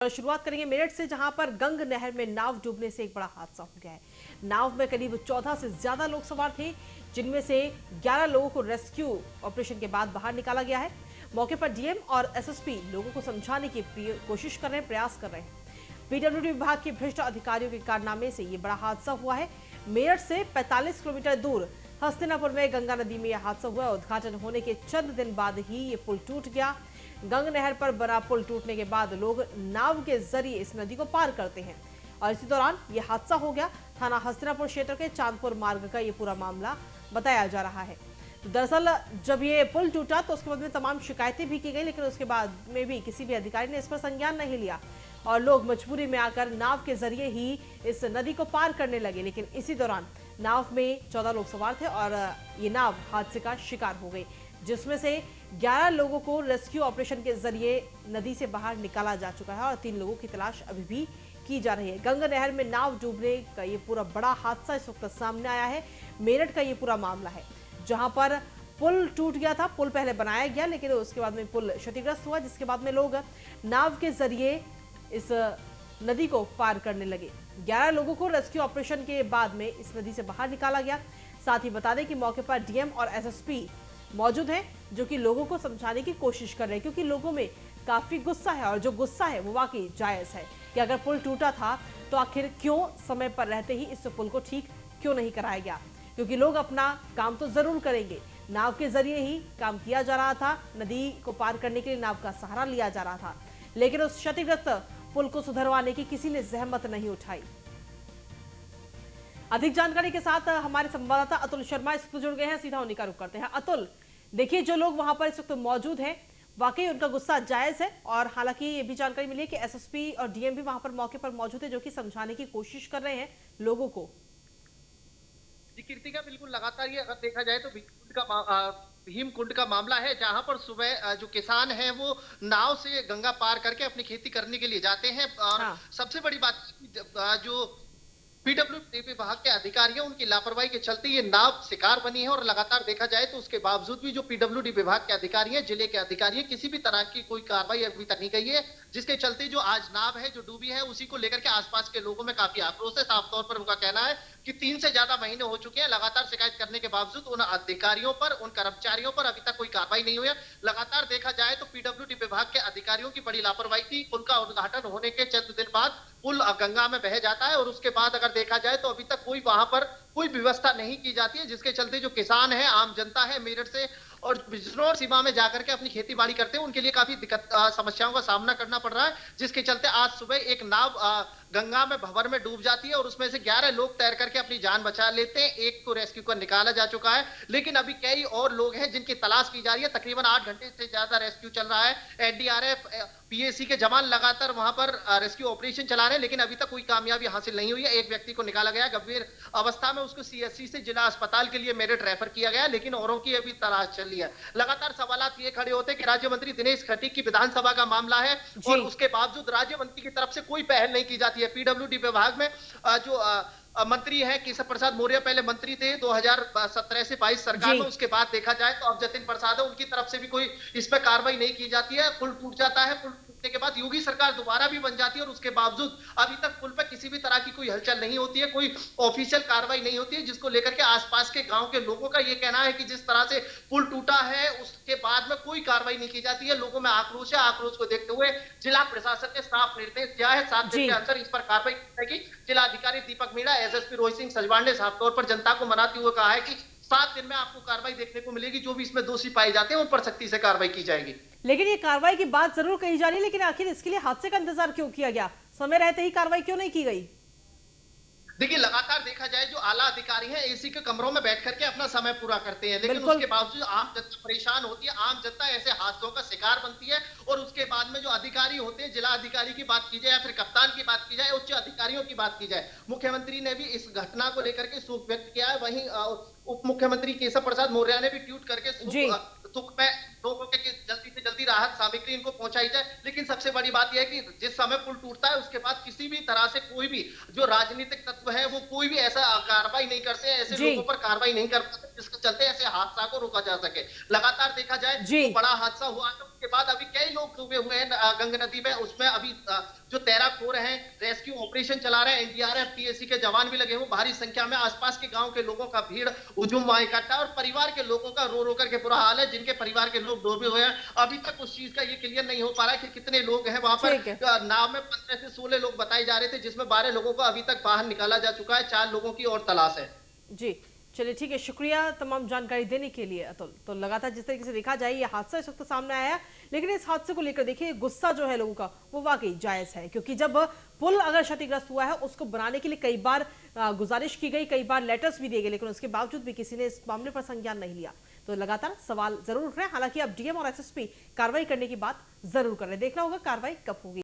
और शुरुआत करेंगे मेरठ से, जहां पर गंग नहर में नाव डूबने से एक बड़ा हादसा हो गया है। नाव में करीब 14 से ज्यादा लोग सवार थे, जिनमें से 11 लोगों को रेस्क्यू ऑपरेशन के बाद बाहर निकाला गया है। मौके पर डीएम और एसएसपी लोगों को समझाने की कोशिश कर रहे हैं, प्रयास कर रहे हैं। पीडब्ल्यूडी विभाग के भ्रष्ट अधिकारियों के कारनामे से यह बड़ा हादसा हुआ है। मेरठ से 45 किलोमीटर दूर हस्तिनापुर में गंगा नदी में यह हादसा हुआ। उद्घाटन होने के चंद दिन बाद ही ये पुल टूट गया। गंग नहर पर बना पुल टूटने के बाद लोग नाव के जरिए इस नदी को पार करते हैं और इसी दौरान यह हादसा हो गया। थाना हस्तिनापुर क्षेत्र के चांदपुर मार्ग का यह पूरा मामला बताया जा रहा है। दरअसल जब ये पुल टूटा तो उसके बाद में तमाम शिकायतें भी की गई, लेकिन उसके बाद में भी किसी भी अधिकारी ने इस पर संज्ञान नहीं लिया और लोग मजबूरी में आकर नाव के जरिए ही इस नदी को पार करने लगे। लेकिन इसी दौरान नाव में 14 लोग सवार थे और ये नाव हादसे का शिकार हो गई, जिसमें से 11 लोगों को रेस्क्यू ऑपरेशन के जरिए नदी से बाहर निकाला जा चुका है और 3 लोगों की तलाश अभी भी की जा रही है। गंगा नहर में नाव डूबने का ये पूरा बड़ा हादसा इस वक्त सामने आया है। मेरठ का ये पूरा मामला है, जहां पर पुल टूट गया था। पुल पहले बनाया गया, लेकिन उसके बाद में पुल क्षतिग्रस्त हुआ, जिसके बाद में लोग नाव के जरिए इस नदी को पार करने लगे। 11 लोगों को रेस्क्यू ऑपरेशन के बाद में इस नदी से बाहर निकाला गया। साथ ही बता दें कि मौके पर डीएम और एसएसपी मौजूद हैं, जो कि लोगों को समझाने की कोशिश कर रहे हैं, क्योंकि लोगों में काफी गुस्सा है और जो गुस्सा है वो वाकई जायज है कि अगर पुल टूटा था तो आखिर क्यों समय पर रहते ही इस पुल को ठीक क्यों नहीं कराया गया, क्योंकि लोग अपना काम तो जरूर करेंगे। नाव के जरिए ही काम किया जा रहा था, नदी को पार करने के लिए नाव का सहारा लिया जा रहा था, लेकिन उस क्षतिग्रस्त पुल को सुधरवाने की किसी ने जहमत नहीं उठाई। अधिक जानकारी के साथ हमारे संवाददाता अतुल शर्मा इस वक्त जुड़ गए हैं, सीधा उन्हीं का रुख करते हैं। अतुल, देखिए जो लोग वहां पर इस वक्त मौजूद हैं, वाकई उनका गुस्सा जायज है और हालांकि ये भी जानकारी मिली है कि एसएसपी और डीएम भी वहां पर मौके पर मौजूद है, जो कि समझाने की कोशिश कर रहे हैं लोगों को। जी कृतिका, बिल्कुल लगातार ये अगर देखा जाए तो भीम कुंड का मामला है, जहां पर सुबह जो किसान हैं वो नाव से गंगा पार करके अपनी खेती करने के लिए जाते हैं। और हाँ। सबसे बड़ी बात जो पीडब्ल्यूडी विभाग के अधिकारी हैं, उनकी लापरवाही के चलते ये नाव शिकार बनी है। और लगातार देखा जाए तो उसके बावजूद भी जो पीडब्ल्यूडी विभाग के अधिकारी हैं, जिले के अधिकारी हैं, किसी भी तरह की कोई कार्रवाई अभी तक नहीं की है, जिसके चलते जो आज नाव है जो डूबी है उसी को लेकर के आसपास के लोगों में काफी आक्रोश है। साफ तौर पर उनका कहना है कि 3 से ज्यादा महीने हो चुके हैं लगातार शिकायत करने के बावजूद उन अधिकारियों पर, उन कर्मचारियों पर अभी तक कोई कार्रवाई नहीं हुई है। लगातार देखा जाए तो पीडब्ल्यूडी विभाग के अधिकारियों की बड़ी लापरवाही थी। पुल का उद्घाटन होने के चंद दिन बाद पुल गंगा में बह जाता है और उसके बाद अगर देखा जाए तो अभी तक कोई वहां पर कोई व्यवस्था नहीं की जाती है, जिसके चलते जो किसान है, आम जनता है, मेरठ से और बिजनौर सीमा में जाकर के अपनी खेती बाड़ी करते हैं, उनके लिए काफी दिक्कत समस्याओं का सामना करना पड़ रहा है। जिसके चलते आज सुबह एक नाव गंगा में भंवर में डूब जाती है और उसमें से 11 लोग तैर करके अपनी जान बचा लेते हैं। एक को रेस्क्यू कर निकाला जा चुका है, लेकिन अभी कई और लोग हैं जिनकी तलाश की जा रही है। तकरीबन 8 घंटे से ज्यादा रेस्क्यू चल रहा है। एनडीआरएफ, पीएसी के जवान लगातार वहां पर रेस्क्यू ऑपरेशन चला रहे हैं, लेकिन अभी तक कोई कामयाबी हासिल नहीं हुई है। एक व्यक्ति को निकाला गया गंभीर अवस्था में, उसको सीएससी से जिला अस्पताल के लिए मेरठ रेफर किया गया, लेकिन औरों की अभी तलाश चल रही है। लगातार सवाल ये खड़े होते हैं कि राज्य मंत्री दिनेश खटीक की विधानसभा का मामला है और उसके बावजूद राज्य मंत्री की तरफ से कोई पहल नहीं की जाती है। पीडब्ल्यूडी विभाग में जो मंत्री है केशव प्रसाद मौर्य पहले मंत्री थे 2017 से 22 सरकार में, उसके बाद देखा जाए तो अब जतिन प्रसाद है, उनकी तरफ से भी कोई इस पर कार्रवाई नहीं की जाती है। पुल टूट जाता है, पुल टूटने के बाद योगी सरकार दोबारा भी बन जाती है और उसके बावजूद अभी तक पुल पर किसी भी तरह की कोई हलचल नहीं होती है, कोई ऑफिशियल कार्रवाई नहीं होती है, जिसको लेकर के आसपास के गांव के लोगों का ये कहना है कि जिस तरह से पुल टूटा है उसके बाद में कोई कार्रवाई नहीं की जाती है। लोगों में आक्रोश है, आक्रोश को देखते हुए जिला प्रशासन ने साफ निर्देश दिया है 7 दिन के अंदर इस पर कार्रवाई करने की। जिला अधिकारी दीपक मीणा, एसएसपी रोहित सिंह सजवाण ने साफ तौर पर जनता को मनाते हुए कहा है कि 7 दिन में आपको कार्रवाई देखने को मिलेगी, जो भी इसमें दोषी पाए जाते हैं उन पर सख्ती से कार्रवाई की जाएगी। लेकिन ये कार्रवाई की बात जरूर कही जा रही है, लेकिन आखिर इसके लिए हादसे का इंतजार क्यों किया गया? समय रहते ही कार्रवाई क्यों नहीं की गई? देखिए लगातार देखा जाए जो आला अधिकारी हैं एसी के कमरों में बैठ करके अपना समय पूरा करते हैं, लेकिन उसके बावजूद आम जनता परेशान होती है, आम जनता ऐसे हादसों का शिकार बनती है। और उसके बाद में जो अधिकारी होते हैं, जिला अधिकारी की बात की जाए या फिर कप्तान की बात की जाए, उच्च अधिकारियों की बात की जाए, मुख्यमंत्री ने भी इस घटना को लेकर के शोक व्यक्त किया है। वहीं उप मुख्यमंत्री केशव प्रसाद मौर्य ने भी ट्वीट करके सुख में लोगों के जल्दी से जल्दी राहत सामग्री इनको पहुंचाई जाए। लेकिन सबसे बड़ी बात यह है कि जिस समय पुल टूटता है उसके बाद किसी भी तरह से कोई भी जो राजनीतिक तत्व है वो कोई भी ऐसा कार्रवाई नहीं करते हैं, ऐसे लोगों पर कार्रवाई नहीं कर पाते जिसके चलते ऐसे हादसा को रोका जा सके। लगातार देखा जाए तो बड़ा हादसा हुआ तो उसके बाद अभी कई लोग डूबे हुए हैं गंगा नदी में। उसमें अभी जो तैराक हो रहे हैं, रेस्क्यू ऑपरेशन चला रहे हैं, एनडीआरएफ पीएसी के जवान भी लगे हुए, भारी संख्या में आसपास के गांव के लोगों का भीड़ हुजूम वहां इकट्ठा, और परिवार के लोगों का रो रो करके बुरा हाल है। जिनके परिवार के लोग डूबे हुए हैं, अभी तक उस चीज का ये क्लियर नहीं हो पा रहा है कि कितने लोग हैं वहां ठीक है। पर। नाव में 15 से 16 लोग बताए जा रहे थे, जिसमें 12 लोगों को अभी तक बाहर निकाला जा चुका है, 4 लोगों की और तलाश है। जी, चलिए ठीक है, शुक्रिया तमाम जानकारी देने के लिए अतुल। तो लगातार जिस तरीके से देखा जाए ये हादसा इस वक्त सामने आया है, लेकिन इस हादसे को लेकर देखिए गुस्सा जो है लोगों का वो वाकई जायज है, क्योंकि जब पुल अगर क्षतिग्रस्त हुआ है उसको बनाने के लिए कई बार गुजारिश की गई, कई बार लेटर्स भी दिए गए, लेकिन उसके बावजूद भी किसी ने इस मामले पर संज्ञान नहीं लिया। तो लगातार सवाल जरूर उठ रहे हैं। हालांकि अब डीएम और एसएसपी कार्रवाई करने की बात जरूर कर रहे हैं, देखना होगा कार्रवाई कब होगी।